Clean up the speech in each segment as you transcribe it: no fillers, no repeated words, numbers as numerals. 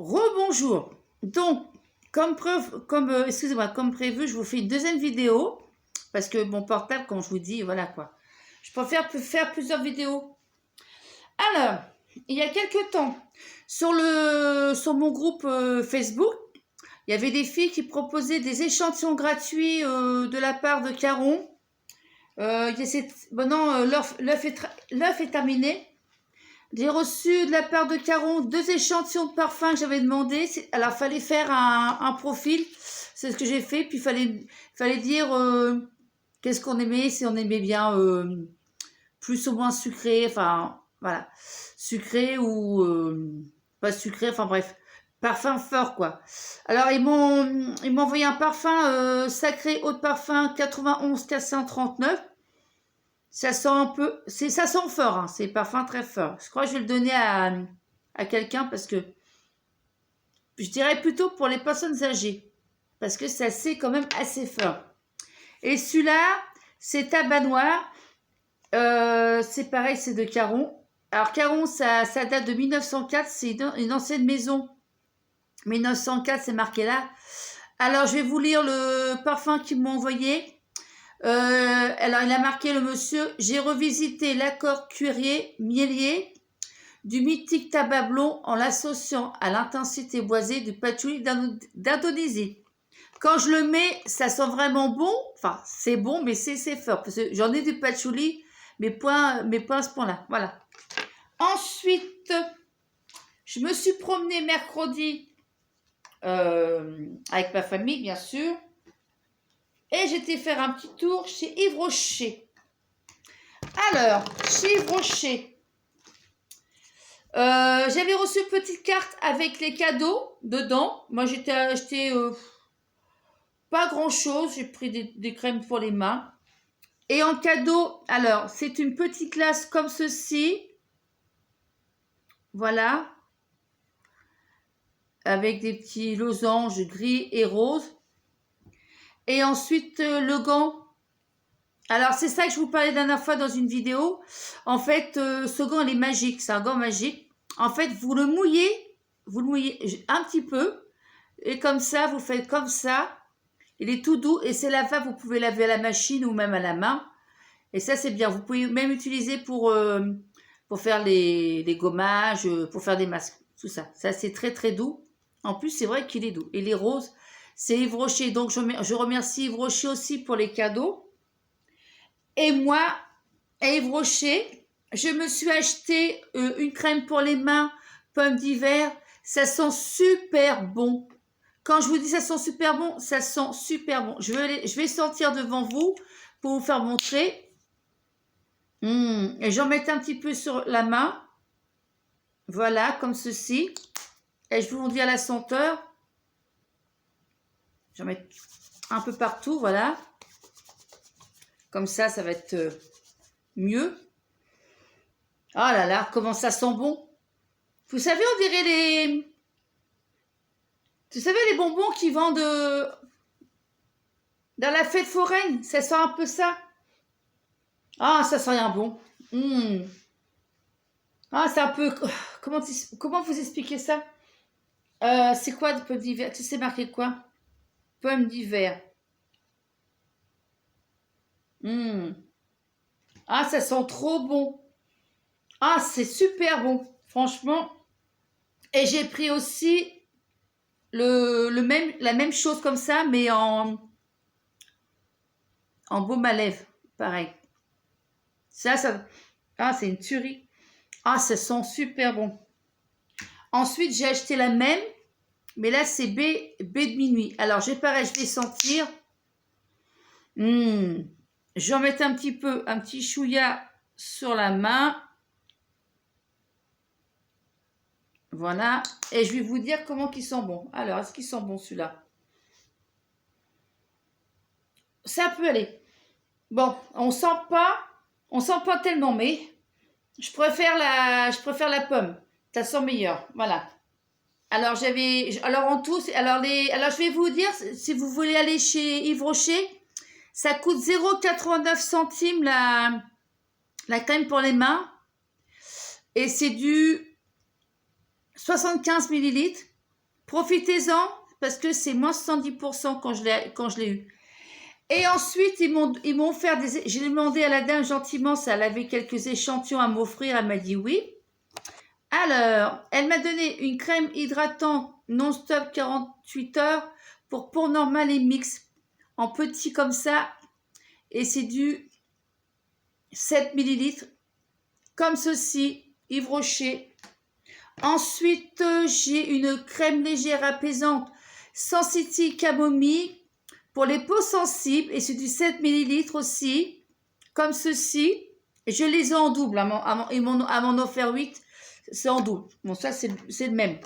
Rebonjour. Donc, excusez-moi, comme prévu, je vous fais une deuxième vidéo parce que mon portable, comme je vous dis, voilà quoi. Je préfère faire plusieurs vidéos. Alors, il y a quelques temps, sur mon groupe Facebook, il y avait des filles qui proposaient des échantillons gratuits de la part de Caron. Maintenant, l'œuf est terminé. J'ai reçu de la part de Caron 2 échantillons de parfum que j'avais demandé. Alors, il fallait faire un profil. C'est ce que j'ai fait. Puis, il fallait dire qu'est-ce qu'on aimait, si on aimait bien plus ou moins sucré. Enfin, voilà. Sucré ou pas sucré. Enfin, bref. Parfum fort, quoi. Alors, ils m'ont envoyé un parfum sacré haut de parfum 91 439. Ça sent un peu, ça sent fort, hein, c'est parfum très fort. Je crois que je vais le donner à quelqu'un parce que je dirais plutôt pour les personnes âgées parce que ça c'est quand même assez fort. Et celui-là, c'est tabac noir. C'est pareil, c'est de Caron. Alors Caron, ça date de 1904, c'est une ancienne maison. 1904, c'est marqué là. Alors je vais vous lire le parfum qu'ils m'ont envoyé. Alors, il a marqué le monsieur, j'ai revisité l'accord cuirier mielier du mythique tabac blond en l'associant à l'intensité boisée du patchouli d'Indonésie. Quand je le mets, ça sent vraiment bon. Enfin, c'est bon, mais c'est fort. Parce que j'en ai du patchouli, mais pas à ce point-là. Voilà. Ensuite, je me suis promenée mercredi avec ma famille, bien sûr. Et j'étais faire un petit tour chez Yves Rocher. Alors, chez Yves Rocher, j'avais reçu une petite carte avec les cadeaux dedans. Moi, j'étais acheté pas grand-chose. J'ai pris des crèmes pour les mains. Et en cadeau, alors, c'est une petite glace comme ceci. Voilà. Avec des petits losanges gris et rose. Et ensuite, le gant. Alors, c'est ça que je vous parlais la dernière fois dans une vidéo. En fait, ce gant, il est magique. C'est un gant magique. En fait, vous le mouillez un petit peu. Et comme ça, vous faites comme ça. Il est tout doux. Et c'est lavable. Vous pouvez laver à la machine ou même à la main. Et ça, c'est bien. Vous pouvez même utiliser pour faire les gommages, pour faire des masques. Tout ça. Ça, c'est très, très doux. En plus, c'est vrai qu'il est doux. Et les roses, c'est Yves Rocher. Donc, je remercie Yves Rocher aussi pour les cadeaux. Et moi, à Yves Rocher, je me suis acheté une crème pour les mains, pommes d'hiver. Ça sent super bon. Quand je vous dis ça sent super bon, ça sent super bon. Je vais sortir devant vous pour vous faire montrer. Et j'en mets un petit peu sur la main. Voilà, comme ceci. Et je vais vous dire la senteur. J'en mets un peu partout, voilà. Comme ça va être mieux. Oh là là, comment ça sent bon. Vous savez, on dirait Vous savez, les bonbons qui vendent dans la fête foraine. Ça sent un peu ça. Ah, ça sent rien bon. Ah, c'est un peu... Comment vous expliquer ça? C'est quoi de pommes d'hiver? Tu sais marqué quoi? Pommes d'hiver. Ah, ça sent trop bon. Ah, c'est super bon. Franchement. Et j'ai pris aussi la même chose comme ça, mais en baume à lèvres. Pareil. Ah, c'est une tuerie. Ah, ça sent super bon. Ensuite, j'ai acheté la même, mais là, c'est B de minuit. Alors, pareil, je vais sentir. J'en mets un petit chouïa sur la main. Voilà. Et je vais vous dire comment ils sont bons. Alors, est-ce qu'ils sont bons, celui-là? Ça peut aller. Bon, on sent pas tellement, mais je préfère la pomme. Ça sent meilleur. Voilà. Alors, en tout, alors je vais vous dire, si vous voulez aller chez Yves Rocher, ça coûte 0,89 centimes la crème pour les mains. Et c'est du 75 millilitres. Profitez-en parce que c'est moins 70% quand je l'ai eu. Et ensuite, ils m'ont offert des... J'ai demandé à la dame gentiment si elle avait quelques échantillons à m'offrir. Elle m'a dit oui. Alors, elle m'a donné une crème hydratante non-stop 48 heures pour peau normale et mix. En petit comme ça. Et c'est du 7 ml. Comme ceci. Yves Rocher. Ensuite, j'ai une crème légère apaisante Sensity Camomille pour les peaux sensibles et c'est du 7 ml aussi, comme ceci. Je les ai en double, ils m'en offert 8, c'est en double. Bon, ça c'est le même.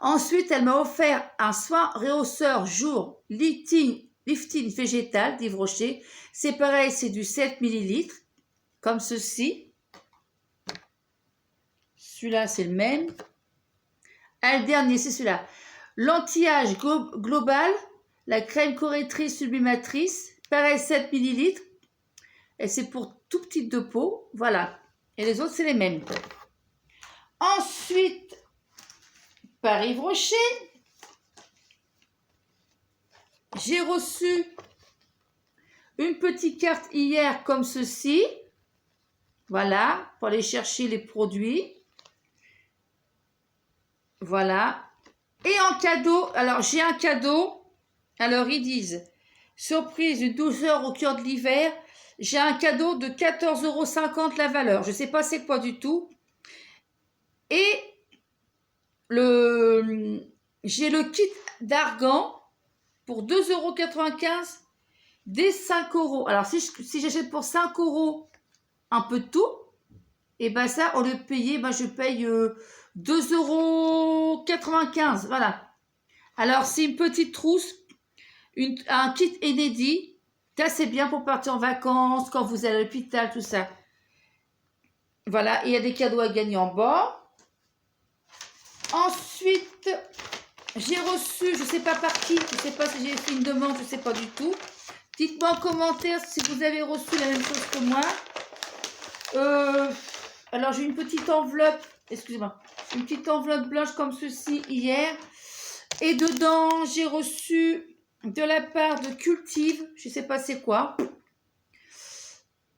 Ensuite, elle m'a offert un soin rehausseur jour lifting végétal d'Yves Rocher. C'est pareil, c'est du 7 ml, comme ceci. Celui-là, c'est le même. Ah, le dernier, c'est celui-là. L'anti-âge global, la crème correctrice sublimatrice, pareil 7 ml. Et c'est pour tout petit de peau. Voilà. Et les autres, c'est les mêmes. Ensuite, par Yves Rocher, j'ai reçu une petite carte hier comme ceci. Voilà, pour aller chercher les produits. Voilà. Et en cadeau, alors j'ai un cadeau. Alors ils disent, surprise d'une douceur au cœur de l'hiver. J'ai un cadeau de 14,50 € la valeur. Je ne sais pas c'est quoi du tout. Et j'ai le kit d'argan pour 2,95 € des 5 €. Alors si j'achète pour 5 € un peu de tout, et ben ça, au lieu de payer, ben je paye 2,95 €. Voilà. Alors, c'est une petite trousse, un kit inédit. Ça, c'est bien pour partir en vacances, quand vous allez à l'hôpital, tout ça. Voilà, il y a des cadeaux à gagner en bas. Ensuite, j'ai reçu, je ne sais pas par qui, je ne sais pas si j'ai fait une demande, je ne sais pas du tout. Dites-moi en commentaire si vous avez reçu la même chose que moi. Alors, j'ai une petite enveloppe, excusez-moi, une petite enveloppe blanche comme ceci hier. Et dedans, j'ai reçu de la part de Cultive, je ne sais pas c'est quoi.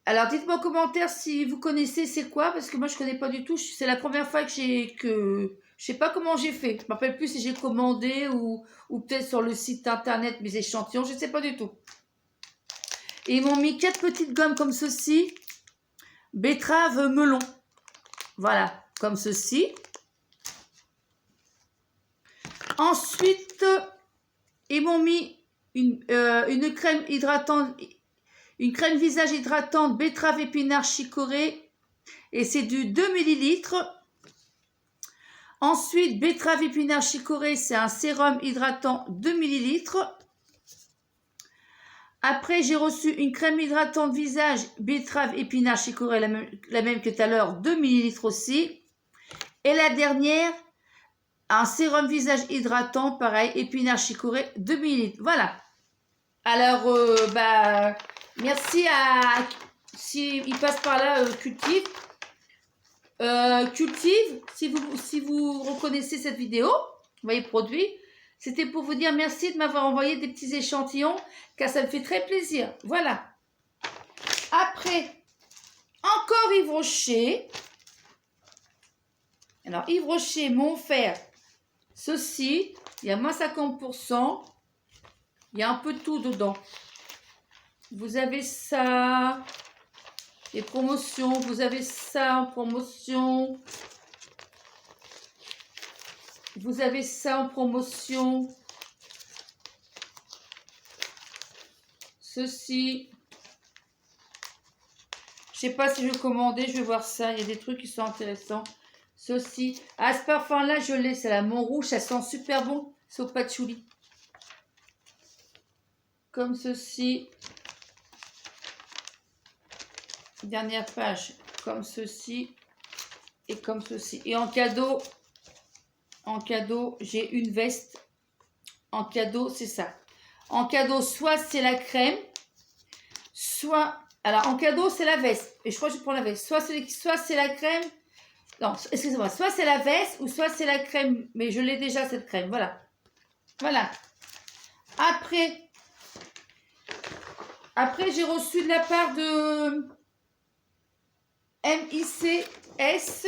Alors, dites-moi en commentaire si vous connaissez c'est quoi, parce que moi, je ne connais pas du tout. C'est la première fois je ne sais pas comment j'ai fait. Je ne me rappelle plus si j'ai commandé ou peut-être sur le site internet mes échantillons, je ne sais pas du tout. Et ils m'ont mis 4 petites gommes comme ceci. Betterave melon. Voilà, comme ceci. Ensuite, ils m'ont mis une crème hydratante, une crème visage hydratante betterave épinard chicorée et c'est du 2 ml. Ensuite, betterave épinard chicorée, c'est un sérum hydratant 2 ml. Après, j'ai reçu une crème hydratante visage betterave épinard chicorée, la même que tout à l'heure, 2 ml aussi. Et la dernière, un sérum visage hydratant, pareil, épinard chicorée, 2 ml. Voilà. Alors, merci à... Si il passe par là, Cultive. Cultive, si vous reconnaissez cette vidéo, vous voyez produit, c'était pour vous dire merci de m'avoir envoyé des petits échantillons, car ça me fait très plaisir. Voilà. Après, encore Yves Rocher. Alors, Yves Rocher m'a offert ceci. Il y a moins 50%. Il y a un peu de tout dedans. Vous avez ça. Les promotions. Vous avez ça en promotion. Vous avez ça en promotion. Ceci. Je sais pas si je vais commander. Je vais voir ça. Il y a des trucs qui sont intéressants. Ceci. Ah, ce parfum-là, je l'ai. C'est la Montrouge. Ça sent super bon. C'est au patchouli. Comme ceci. Dernière page. Comme ceci. Et comme ceci. Et en cadeau, j'ai une veste. En cadeau, c'est ça. En cadeau, soit c'est la crème. Soit... Alors, en cadeau, c'est la veste. Et je crois que je prends la veste. Soit c'est la crème. Non, excusez-moi, soit c'est la veste ou soit c'est la crème. Mais je l'ai déjà, cette crème. Voilà. Voilà. Après j'ai reçu de la part de MICS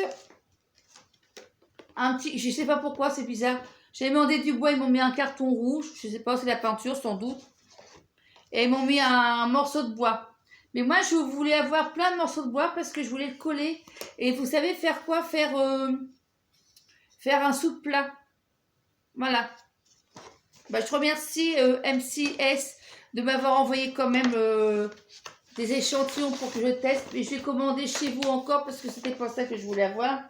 un petit, je sais pas pourquoi, c'est bizarre. J'ai demandé du bois, ils m'ont mis un carton rouge. Je sais pas, c'est la peinture sans doute. Et ils m'ont mis un morceau de bois. Mais moi, je voulais avoir plein de morceaux de bois parce que je voulais le coller. Et vous savez faire quoi? Faire un sous-plat. Voilà. Bah, je remercie MCS de m'avoir envoyé quand même des échantillons pour que je teste. Et je vais commander chez vous encore parce que c'était pas ça que je voulais avoir.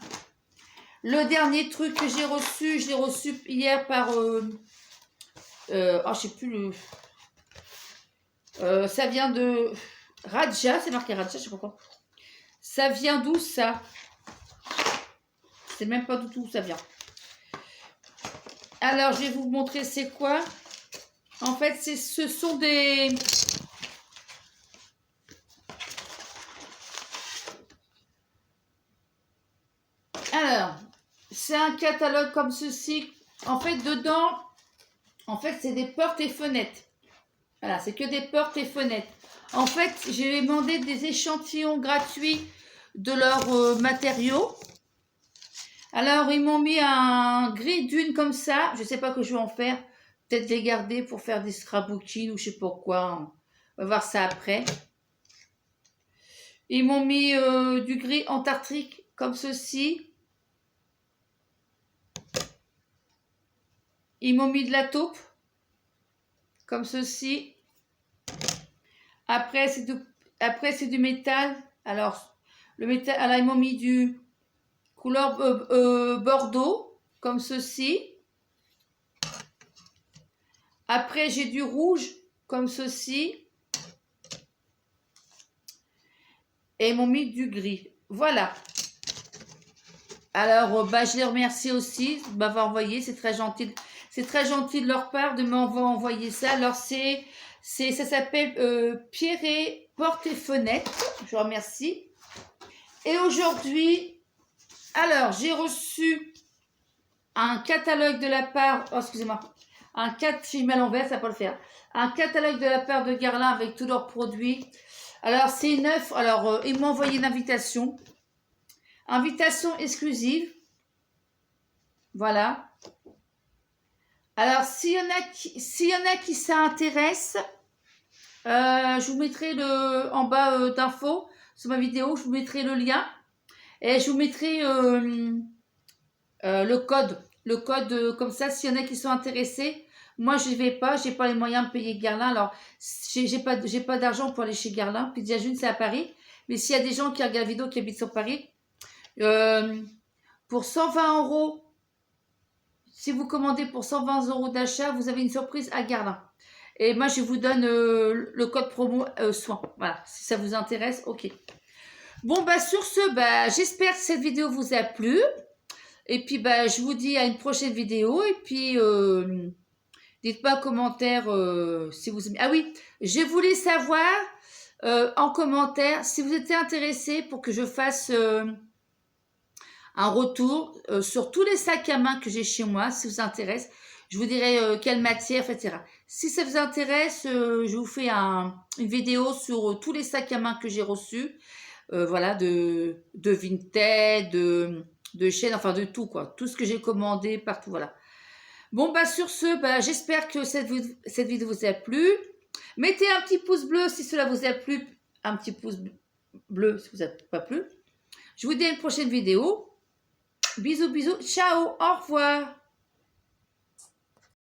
Le dernier truc que j'ai reçu, je l'ai reçu hier par... je sais plus le... ça vient de Raja, c'est marqué Raja, je sais pas quoi. Ça vient d'où ça? C'est même pas du tout où ça vient. Alors, je vais vous montrer c'est quoi. En fait, ce sont des... Alors, c'est un catalogue comme ceci. En fait, dedans, c'est des portes et fenêtres. Voilà, c'est que des portes et fenêtres. En fait, j'ai demandé des échantillons gratuits de leurs matériaux. Alors, ils m'ont mis un gris dune comme ça. Je ne sais pas que je vais en faire. Peut-être les garder pour faire des scrapbooking ou je ne sais pas quoi. On va voir ça après. Ils m'ont mis du gris antarctique comme ceci. Ils m'ont mis de la taupe comme ceci. Après, c'est du métal. Alors, le métal, alors ils m'ont mis du couleur bordeaux, comme ceci. Après, j'ai du rouge, comme ceci. Et ils m'ont mis du gris. Voilà. Alors, je les remercie aussi de m'avoir envoyé. C'est très gentil. C'est très gentil de leur part de m'avoir envoyé ça. Alors, ça s'appelle Pierret Porte et Fenêtre. Je vous remercie. Et aujourd'hui, alors, j'ai reçu un catalogue de la part... Oh, excusez-moi. J'ai mis à l'envers, ça va pas le faire. Un catalogue de la part de Guerlain avec tous leurs produits. Alors, c'est une offre. Alors, ils m'ont envoyé une invitation. Invitation exclusive. Voilà. Alors, s'il y en a qui s'intéressent, je vous mettrai en bas d'infos sur ma vidéo, je vous mettrai le lien. Et je vous mettrai le code. Le code comme ça, s'il y en a qui sont intéressés. Moi, je ne vais pas, je n'ai pas les moyens de payer Guerlain. Alors, j'ai pas d'argent pour aller chez Guerlain. Puis déjà, c'est à Paris. Mais s'il y a des gens qui regardent la vidéo qui habitent sur Paris, pour 120 €, si vous commandez pour 120 € d'achat, vous avez une surprise à Guerlain. Et moi, je vous donne le code promo soin. Voilà, si ça vous intéresse, ok. Bon, sur ce, j'espère que cette vidéo vous a plu. Et puis, je vous dis à une prochaine vidéo. Et puis, dites-moi en commentaire si vous aimez. Ah oui, je voulais savoir en commentaire si vous étiez intéressé pour que je fasse un retour sur tous les sacs à main que j'ai chez moi, si ça vous intéresse. Je vous dirai quelle matière, etc. Si ça vous intéresse, je vous fais une vidéo sur tous les sacs à main que j'ai reçus. Voilà, de Vinted, de chaîne, enfin de tout, quoi. Tout ce que j'ai commandé partout, voilà. Bon, sur ce, j'espère que cette vidéo vous a plu. Mettez un petit pouce bleu si cela vous a plu. Un petit pouce bleu si vous n'a pas plu. Je vous dis à une prochaine vidéo. Bisous, bisous. Ciao, au revoir.